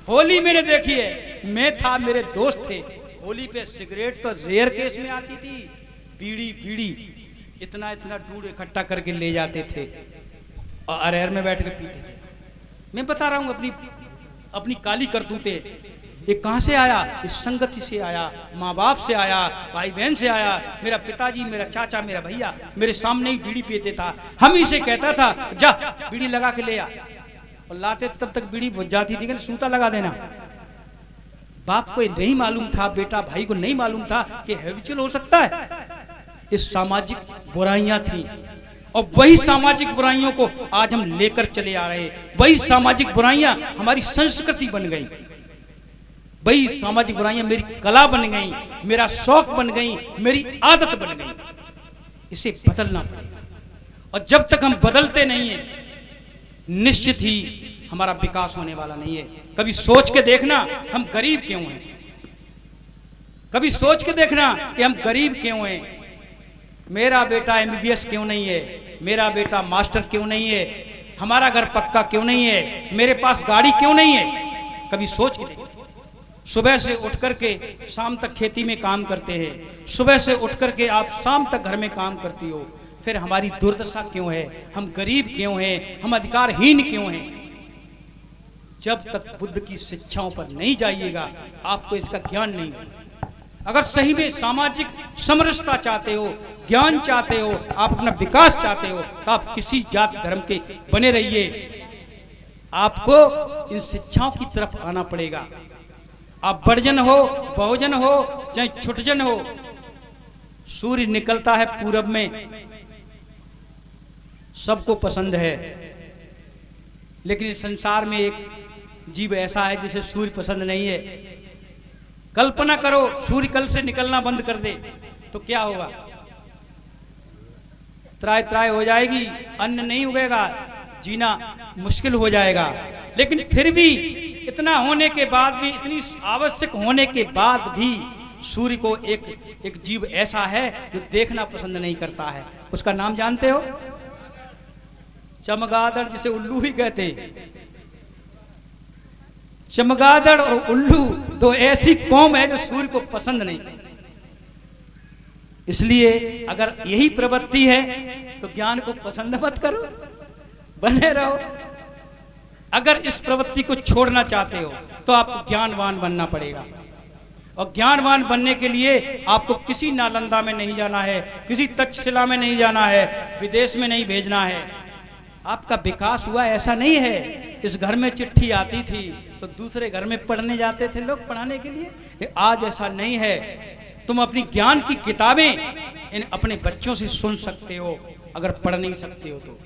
होली मैंने देखी है, मैं था, मेरे दोस्त थे, होली पे सिगरेट तो रेयर केस में आती थी, बीड़ी बीड़ी इतना इतना डूड इकट्ठा करके ले जाते थे और अरेर में बैठ के पीते थे। मैं बता रहा हूं अपनी काली करतूते। ये कहां से आया? इस संगति से आया, माँ बाप से आया, भाई बहन से आया। मेरा पिताजी, मेरा चाचा, मेरा भैया मेरे सामने ही बीड़ी पीते था, हम ही से कहता था जा बीड़ी लगा के ले आ, और लाते तब तक बीड़ी बुझ जाती थी, सूता लगा देना। बाप को नहीं मालूम था, बेटा भाई को नहीं मालूम था कि हैबिचुअल हो सकता है। इस सामाजिक बुराइयां थी और वही सामाजिक बुराइयों को आज हम लेकर चले आ रहे हैं। वही सामाजिक बुराइयां हमारी संस्कृति बन गई, वही सामाजिक बुराइयां मेरी कला बन गई, मेरा शौक बन गई, मेरी आदत बन गई। इसे बदलना पड़ेगा और जब तक हम बदलते नहीं हैं निश्चित ही हमारा विकास होने वाला नहीं है। कभी सोच के देखना हम गरीब क्यों हैं, कभी सोच के देखना कि हम गरीब क्यों हैं। मेरा बेटा MBBS क्यों नहीं है, मेरा बेटा मास्टर क्यों नहीं है, हमारा घर पक्का क्यों नहीं है, मेरे पास गाड़ी क्यों नहीं है। कभी सोच के देखना। सुबह से उठ करके शाम तक खेती में काम करते हैं, सुबह से उठ करके आप शाम तक घर में काम करती हो, फिर हमारी दुर्दशा क्यों है, हम गरीब क्यों हैं, हम अधिकारहीन क्यों हैं। जब तक बुद्ध की शिक्षाओं पर नहीं जाइएगा आपको इसका ज्ञान नहीं होगा। अगर सही में सामाजिक समरसता चाहते हो, ज्ञान चाहते हो, आप अपना विकास चाहते हो, तो आप किसी जाति धर्म के बने रहिए। आपको इन शिक्षाओं की तरफ आना पड़ेगा। आप बड़जन हो, बहुजन हो, चाहे छुटजन हो, सूर्य निकलता है पूरब में, सबको पसंद है, लेकिन इस संसार में एक जीव ऐसा है जिसे सूर्य पसंद नहीं है। कल्पना करो सूर्य कल से निकलना बंद कर दे तो क्या होगा? त्राय त्राय हो जाएगी, अन्न नहीं उगेगा, जीना मुश्किल हो जाएगा। लेकिन फिर भी इतना होने के बाद भी, इतनी आवश्यक होने के बाद भी सूर्य को एक जीव ऐसा है जो देखना पसंद नहीं करता है। उसका नाम जानते हो? चमगादड़, जिसे उल्लू ही कहते। चमगादड़ और उल्लू दो ऐसी कौम है जो सूर्य को पसंद नहीं करती। इसलिए अगर यही प्रवृत्ति है तो ज्ञान को पसंद मत करो, बने रहो। अगर इस प्रवृत्ति को छोड़ना चाहते हो तो आपको ज्ञानवान बनना पड़ेगा, और ज्ञानवान बनने के लिए आपको किसी नालंदा में नहीं जाना है, किसी तक्षशिला में नहीं जाना है, विदेश में नहीं भेजना है। आपका विकास हुआ ऐसा नहीं है। इस घर में चिट्ठी आती थी तो दूसरे घर में पढ़ने जाते थे लोग पढ़ाने के लिए। आज ऐसा नहीं है। तुम अपनी ज्ञान की किताबें इन अपने बच्चों से सुन सकते हो, अगर पढ़ नहीं सकते हो तो।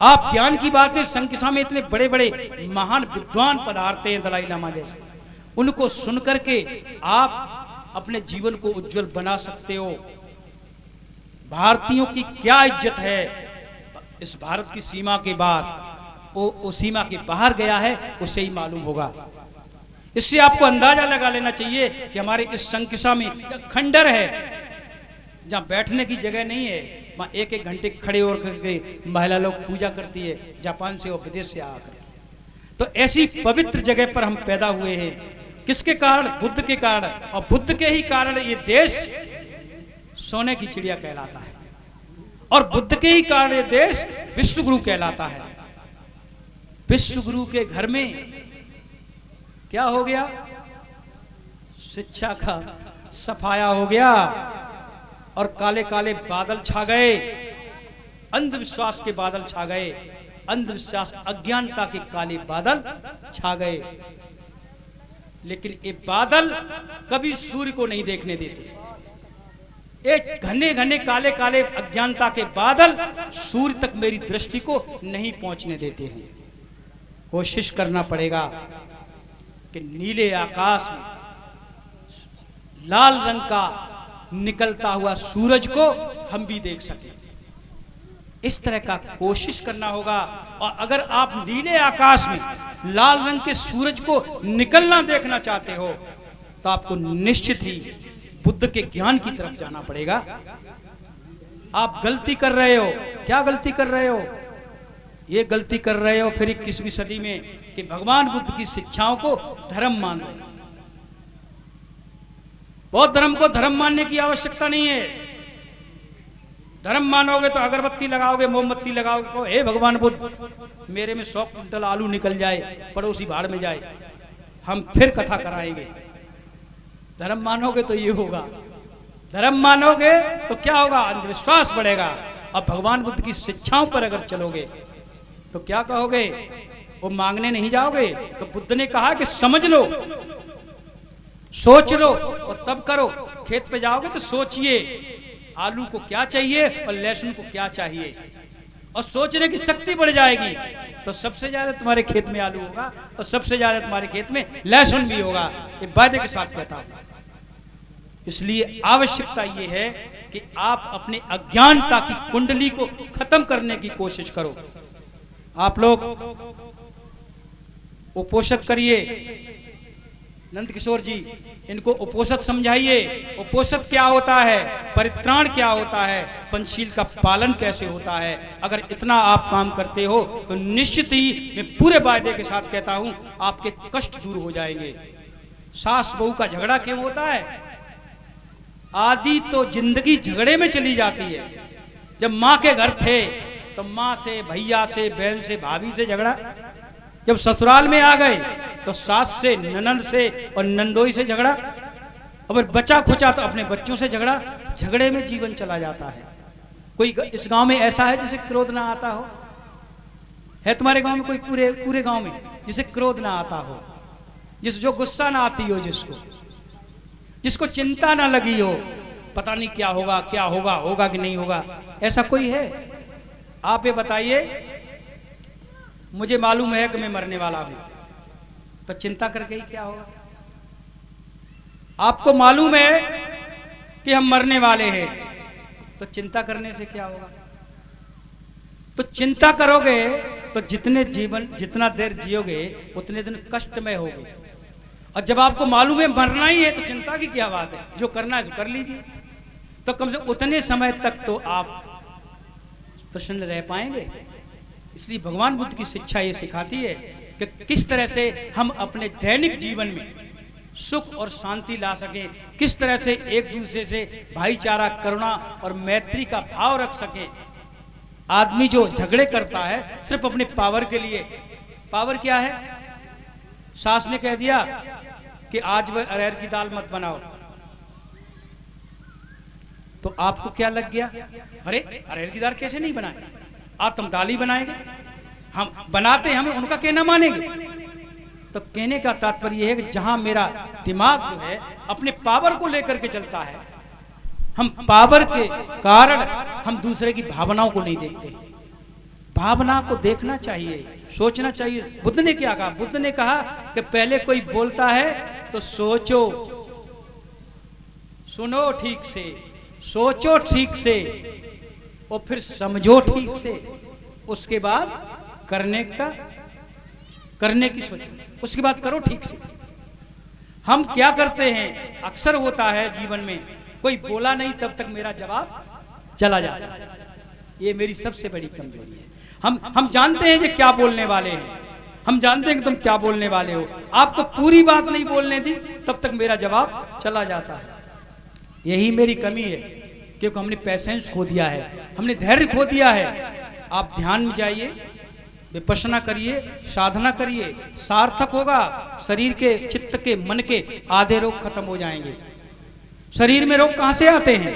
आप ज्ञान की बातें, संकिसा में इतने बड़े बड़े महान विद्वान पधारते हैं, दलाई लामा जैसे, उनको सुन करके आप अपने जीवन को उज्जवल बना सकते हो। भारतीयों की क्या इज्जत है इस भारत की सीमा के बाद, वो सीमा के बाहर गया है, उसे ही मालूम होगा। इससे आपको अंदाजा लगा लेना चाहिए कि हमारे इस संकिसा में खंडर है जहाँ बैठने की जगह नहीं है, वहाँ एक एक घंटे खड़े होकर के महिला लोग पूजा करती है, जापान से और विदेश से आकर। तो ऐसी पवित्र जगह पर हम पैदा हुए हैं। किसके कारण? बुद्ध के कारण। और बुद्ध के ही कारण ये देश सोने की चिड़िया कहलाता है, और बुद्ध के ही कारण ये देश विश्वगुरु कहलाता है। विश्वगुरु के घर में क्या हो गया? शिक्षा का सफाया हो गया और काले काले बादल छा गए, अंधविश्वास के बादल छा गए, अंधविश्वास अज्ञानता के काले बादल छा गए। लेकिन ये बादल कभी सूर्य को नहीं देखने देते। एक घने घने काले काले अज्ञानता के बादल सूर्य तक मेरी दृष्टि को नहीं पहुंचने देते हैं। कोशिश करना पड़ेगा कि नीले आकाश में लाल रंग का निकलता हुआ सूरज को हम भी देख सकें। इस तरह का कोशिश करना होगा। और अगर आप नीले आकाश में लाल रंग के सूरज को निकलना देखना चाहते हो तो आपको निश्चित ही बुद्ध के ज्ञान की तरफ जाना पड़ेगा। आप गलती कर रहे हो। क्या गलती कर रहे हो? ये गलती कर रहे हो फिर 21वीं सदी में कि भगवान बुद्ध की शिक्षाओं को धर्म मान रहे हैं। बौद्ध धर्म को धर्म मानने की आवश्यकता नहीं है। धर्म मानोगे तो अगरबत्ती लगाओगे, मोमबत्ती लगाओगे, को हे भगवान बुद्ध मेरे में 100 कुंटल आलू निकल जाए, पड़ोसी भाड़ में जाए, हम फिर कथा कराएंगे। धर्म मानोगे तो ये होगा, धर्म मानोगे तो क्या होगा, अंधविश्वास बढ़ेगा। अब भगवान बुद्ध की शिक्षाओं पर अगर चलोगे तो क्या कहोगे, वो मांगने नहीं जाओगे। तो बुद्ध ने कहा कि समझ लो, सोच लो और तब करो। खेत पे जाओगे तो सोचिए आलू को क्या चाहिए और लहसुन को क्या चाहिए, और सोचने की शक्ति बढ़ जाएगी तो सबसे ज्यादा तुम्हारे खेत में आलू होगा और सबसे ज्यादा तुम्हारे खेत में लहसुन भी होगा। ये वादे के साथ कहता हूं। इसलिए आवश्यकता ये है कि आप अपने अज्ञानता की कुंडली को खत्म करने की कोशिश करो। आप लोग उपोषित करिए, नंद किशोर जी इनको उपोषित समझाइए। उपोषित क्या होता है, परित्राण क्या होता है, पंचशील का पालन कैसे होता है। अगर इतना आप काम करते हो तो निश्चित ही मैं पूरे वायदे के साथ कहता हूं आपके कष्ट दूर हो जाएंगे। सास बहू का झगड़ा क्यों होता है, आदि तो जिंदगी झगड़े में चली जाती है। जब माँ के घर थे तो माँ से, भैया से, बहन से, भाभी से झगड़ा, जब ससुराल में आ गए तो सास से, ननंद से और नंदोई से झगड़ा, अगर बचा खुचा तो अपने बच्चों से झगड़ा। झगड़े में जीवन चला जाता है। कोई इस गांव में ऐसा है जिसे क्रोध ना आता हो? है तुम्हारे गांव में कोई, पूरे गांव में जिसे क्रोध ना आता हो, जो गुस्सा ना आती हो, जिसको चिंता ना लगी हो, पता नहीं क्या होगा, होगा कि नहीं होगा, ऐसा कोई है? आप ये बताइए। मुझे मालूम है कि मैं मरने वाला हूं, तो चिंता करके ही क्या होगा? आपको मालूम है कि हम मरने वाले हैं, तो चिंता करने से क्या होगा? तो चिंता करोगे तो जितना देर जियोगे उतने दिन कष्टमय होगे। और जब आपको मालूम है मरना ही है तो चिंता की क्या बात है, जो करना है कर लीजिए। तो कम से उतने समय तक तो आप प्रसन्न रह पाएंगे। इसलिए भगवान बुद्ध की शिक्षा ये सिखाती है कि किस तरह से हम अपने दैनिक जीवन में सुख और शांति ला सकें, किस तरह से एक दूसरे से भाईचारा, करुणा और मैत्री का भाव रख सकें। आदमी जो झगड़े करता है सिर्फ अपने पावर के लिए, पावर क्या है? सास ने कह दिया कि आज वह अरहर की दाल मत बनाओ, तो आपको क्या लग गया, अरे अरहर की दाल कैसे नहीं बनाए, आज तुम दाल ही बनाएंगे, हम बनाते हमें उनका कहना मानेंगे। तो कहने का तात्पर्य यह है कि जहां मेरा दिमाग जो है अपने पावर को लेकर के चलता है, हम पावर के कारण हम दूसरे की भावनाओं को नहीं देखते। भावना को देखना चाहिए, सोचना चाहिए। बुद्ध ने क्या कहा? बुद्ध ने कहा कि पहले कोई बोलता है तो सोचो, सुनो ठीक से, सोचो ठीक से और फिर समझो ठीक से, उसके बाद करने की सोचो, उसके बाद करो ठीक से। हम क्या करते हैं, अक्सर होता है जीवन में, कोई बोला नहीं तब तक मेरा जवाब चला जाता है। ये मेरी सबसे बड़ी कमजोरी है। हम जानते हैं कि क्या बोलने वाले हैं, हम जानते हैं कि तुम क्या बोलने वाले हो, आपको पूरी बात नहीं बोलने दी तब तक मेरा जवाब चला जाता है। यही मेरी कमी है, क्योंकि हमने पैसेंस खो दिया है, हमने धैर्य खो दिया है। आप ध्यान में जाइए, विपश्यना करिए, साधना करिए, सार्थक होगा। शरीर के, चित्त के, मन के आधे रोग खत्म हो जाएंगे। शरीर में रोग कहां से आते हैं?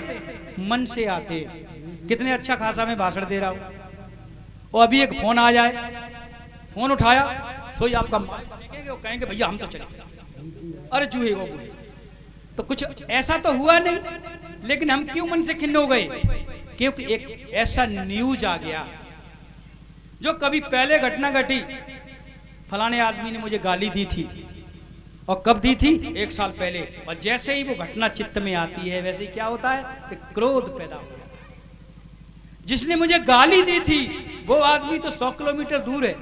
मन से आते हैं। कितने अच्छा खासा मैं भाषण दे रहा हूं और अभी एक फोन आ जाए, फोन उठाया, सोई आपका देखेंगे, वो कहेंगे भैया हम तो चले, अरे चूहे वो बूहे। तो कुछ ऐसा तो हुआ नहीं, लेकिन हम क्यों मन से खिन्न हो गए? क्योंकि एक ऐसा न्यूज आ गया जो कभी पहले घटना घटी, फलाने आदमी ने मुझे गाली दी थी, और कब दी थी? 1 साल पहले। और जैसे ही वो घटना चित्त में आती है, वैसे ही क्या होता है कि क्रोध पैदा हो जाता है। जिसने मुझे गाली दी थी वो आदमी तो 100 किलोमीटर दूर है,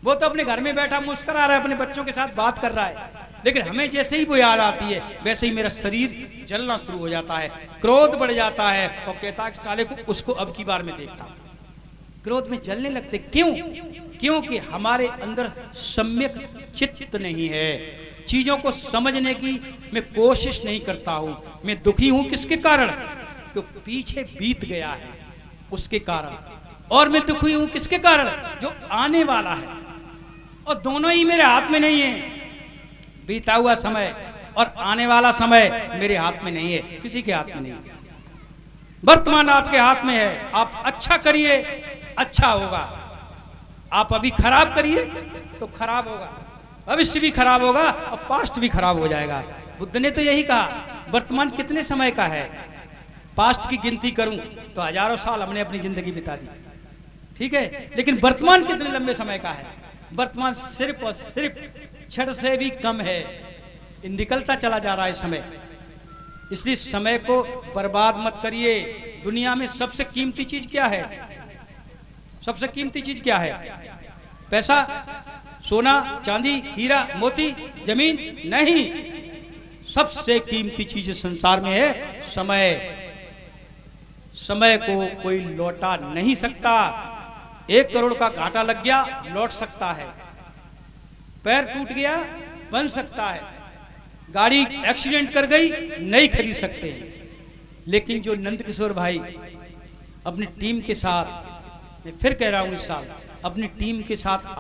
वो तो अपने घर में बैठा मुस्कुरा रहा है, अपने बच्चों के साथ बात कर रहा है। लेकिन हमें जैसे ही वो याद आती है, वैसे ही मेरा शरीर जलना शुरू हो जाता है, क्रोध बढ़ जाता है, और कहता है कि साले को उसको अब की बार में देखता हूं। क्रोध में जलने लगते, क्यों? क्योंकि हमारे अंदर सम्यक चित्त नहीं है। चीजों को समझने की मैं कोशिश नहीं करता हूं। मैं दुखी हूं किसके कारण? जो पीछे बीत गया है उसके कारण, और मैं दुखी हूं किसके कारण? जो आने वाला है। और दोनों ही मेरे हाथ में नहीं है। बीता हुआ समय और आने वाला समय मेरे हाथ में नहीं है, किसी के हाथ में नहीं है। वर्तमान आपके हाथ में है। आप अच्छा करिए, अच्छा होगा। आप अभी खराब करिए तो खराब होगा, भविष्य भी खराब होगा और पास्ट भी खराब हो जाएगा। बुद्ध ने तो यही कहा। वर्तमान कितने समय का है? पास्ट की गिनती करूं तो हजारों साल हमने अपनी जिंदगी बिता दी, ठीक है, लेकिन वर्तमान कितने लंबे समय का है? वर्तमान सिर्फ और सिर्फ क्षण से भी कम है। निकलता चला जा रहा है समय। इसलिए समय को बर्बाद मत करिए। दुनिया में सबसे कीमती चीज क्या है? सबसे कीमती चीज क्या है? पैसा, सोना, चांदी, हीरा, मोती, जमीन? नहीं। सबसे कीमती चीज संसार में है समय। समय को कोई लौटा नहीं सकता। 1 करोड़ का घाटा लग गया, लौट सकता है। पैर टूट गया, बन सकता है। गाड़ी एक्सीडेंट कर गई, नहीं खरीद सकते हैं। लेकिन जो नंदकिशोर भाई अपनी टीम के साथ, मैं फिर कह रहा हूं इस साल अपनी टीम के साथ